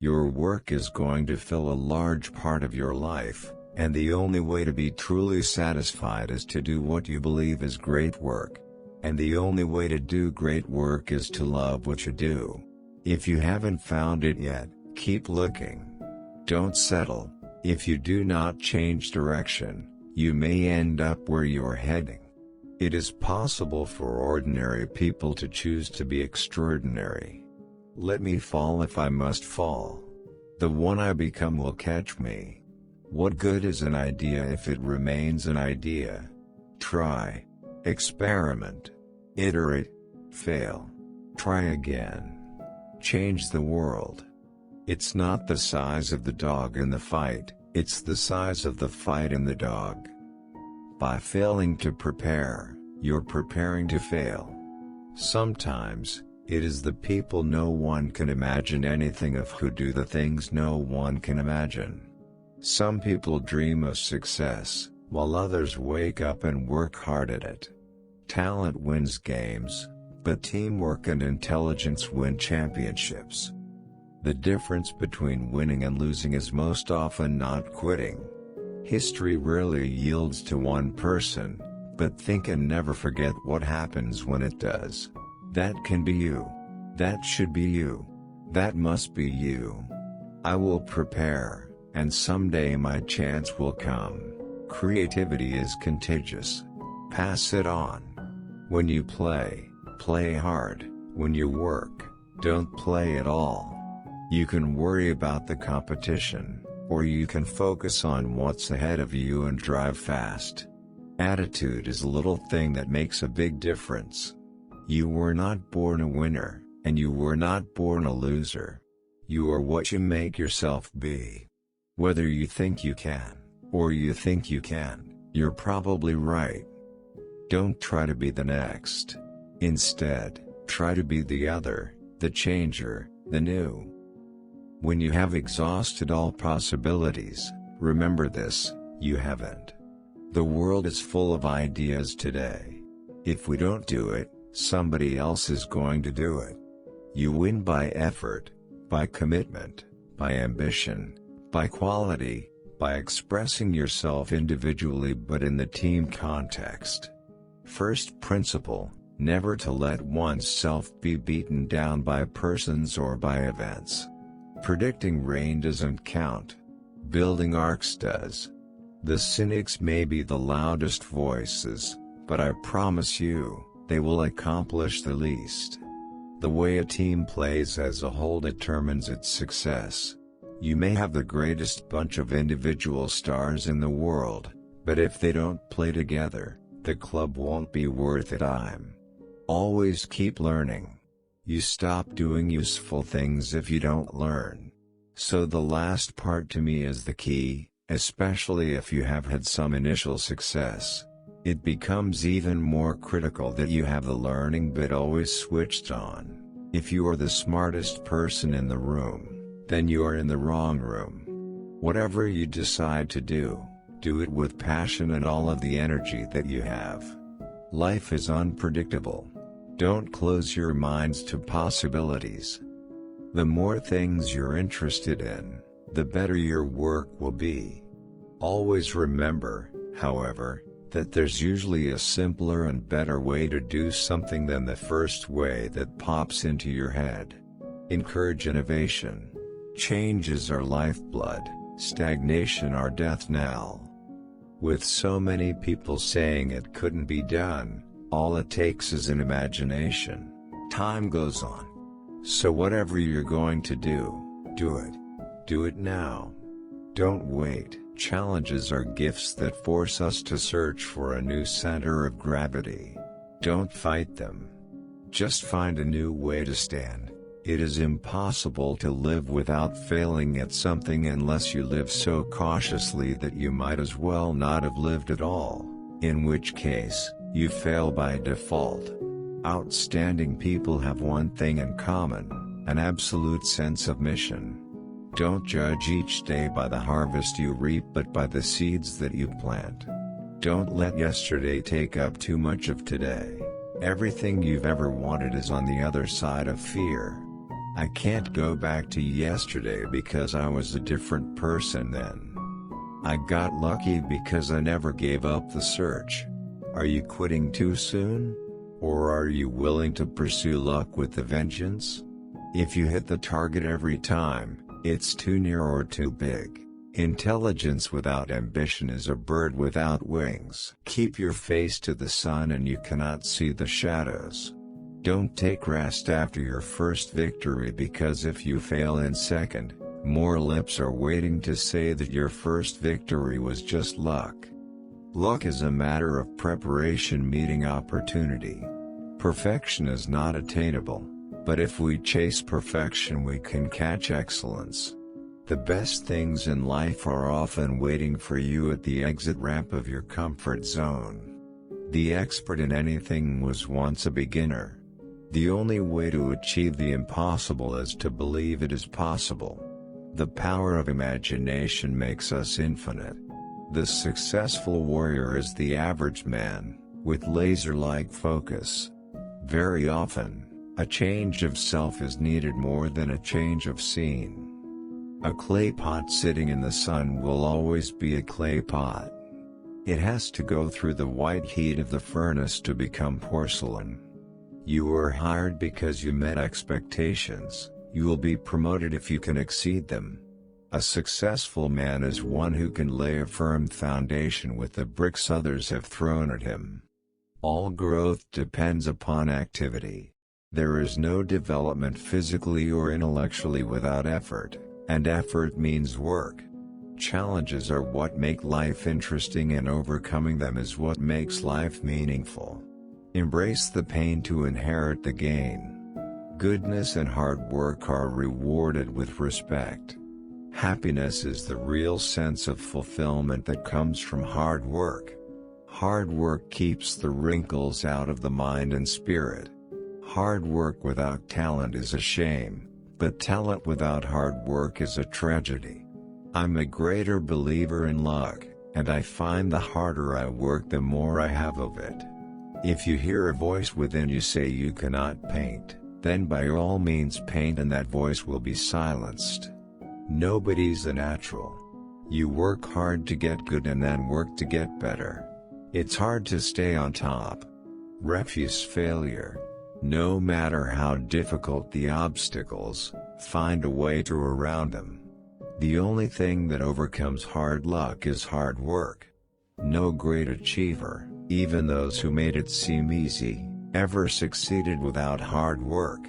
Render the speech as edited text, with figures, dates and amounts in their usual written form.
Your work is going to fill a large part of your life, and the only way to be truly satisfied is to do what you believe is great work. And the only way to do great work is to love what you do. If you haven't found it yet, keep looking. Don't settle. If you do not change direction, you may end up where you're heading. It is possible for ordinary people to choose to be extraordinary. Let me fall if I must fall. The one I become will catch me. What good is an idea if it remains an idea? Try. Experiment. Iterate. Fail. Try again. Change the world. It's not the size of the dog in the fight, it's the size of the fight in the dog. By failing to prepare, you're preparing to fail. Sometimes, it is the people no one can imagine anything of who do the things no one can imagine. Some people dream of success, while others wake up and work hard at it. Talent wins games, but teamwork and intelligence win championships. The difference between winning and losing is most often not quitting. History rarely yields to one person, but think and never forget what happens when it does. That can be you. That should be you. That must be you. I will prepare, and someday my chance will come. Creativity is contagious. Pass it on. When you play, play hard. When you work, don't play at all. You can worry about the competition, or you can focus on what's ahead of you and drive fast. Attitude is a little thing that makes a big difference. You were not born a winner, and you were not born a loser. You are what you make yourself be. Whether you think you can, or you think you can, you're probably right. Don't try to be the next. Instead, try to be the other, the changer, the new. When you have exhausted all possibilities, remember this: you haven't. The world is full of ideas today. If we don't do it, somebody else is going to do it. You win by effort, by commitment, by ambition, by quality, by expressing yourself individually but in the team context. First principle: never to let oneself be beaten down by persons or by events. Predicting rain doesn't count. Building arcs does. The cynics may be the loudest voices, but I promise you, they will accomplish the least. The way a team plays as a whole determines its success. You may have the greatest bunch of individual stars in the world, but if they don't play together, the club won't be worth a dime. Always keep learning. You stop doing useful things if you don't learn. So the last part to me is the key, especially if you have had some initial success. It becomes even more critical that you have the learning bit always switched on. If you are the smartest person in the room, then you are in the wrong room. Whatever you decide to do it with passion and all of the energy that you have. Life is unpredictable. Don't close your minds to possibilities. The more things you're interested in, the better your work will be. Always remember, however, that there's usually a simpler and better way to do something than the first way that pops into your head. Encourage innovation. Change is our lifeblood, stagnation our death knell. With so many people saying it couldn't be done, all it takes is an imagination. Time goes on. So whatever you're going to do it. Do it now. Don't wait. Challenges are gifts that force us to search for a new center of gravity. Don't fight them. Just find a new way to stand. It is impossible to live without failing at something unless you live so cautiously that you might as well not have lived at all, in which case, you fail by default. Outstanding people have one thing in common: an absolute sense of mission. Don't judge each day by the harvest you reap but by the seeds that you plant. Don't let yesterday take up too much of today. Everything you've ever wanted is on the other side of fear. I can't go back to yesterday because I was a different person then. I got lucky because I never gave up the search. Are you quitting too soon? Or are you willing to pursue luck with a vengeance? If you hit the target every time, it's too near or too big. Intelligence without ambition is a bird without wings. Keep your face to the sun and you cannot see the shadows. Don't take rest after your first victory, because if you fail in second, more lips are waiting to say that your first victory was just luck. Luck is a matter of preparation meeting opportunity. Perfection is not attainable, but if we chase perfection we can catch excellence. The best things in life are often waiting for you at the exit ramp of your comfort zone. The expert in anything was once a beginner. The only way to achieve the impossible is to believe it is possible. The power of imagination makes us infinite. The successful warrior is the average man, with laser-like focus. Very often, a change of self is needed more than a change of scene. A clay pot sitting in the sun will always be a clay pot. It has to go through the white heat of the furnace to become porcelain. You were hired because you met expectations. You will be promoted if you can exceed them. A successful man is one who can lay a firm foundation with the bricks others have thrown at him. All growth depends upon activity. There is no development physically or intellectually without effort, and effort means work. Challenges are what make life interesting, and overcoming them is what makes life meaningful. Embrace the pain to inherit the gain. Goodness and hard work are rewarded with respect. Happiness is the real sense of fulfillment that comes from hard work. Hard work keeps the wrinkles out of the mind and spirit. Hard work without talent is a shame, but talent without hard work is a tragedy. I'm a greater believer in luck, and I find the harder I work the more I have of it. If you hear a voice within you say you cannot paint, then by all means paint and that voice will be silenced. Nobody's a natural. You work hard to get good and then work to get better. It's hard to stay on top. Refuse failure. No matter how difficult the obstacles, find a way to around them. The only thing that overcomes hard luck is hard work. No great achiever, even those who made it seem easy, ever succeeded without hard work.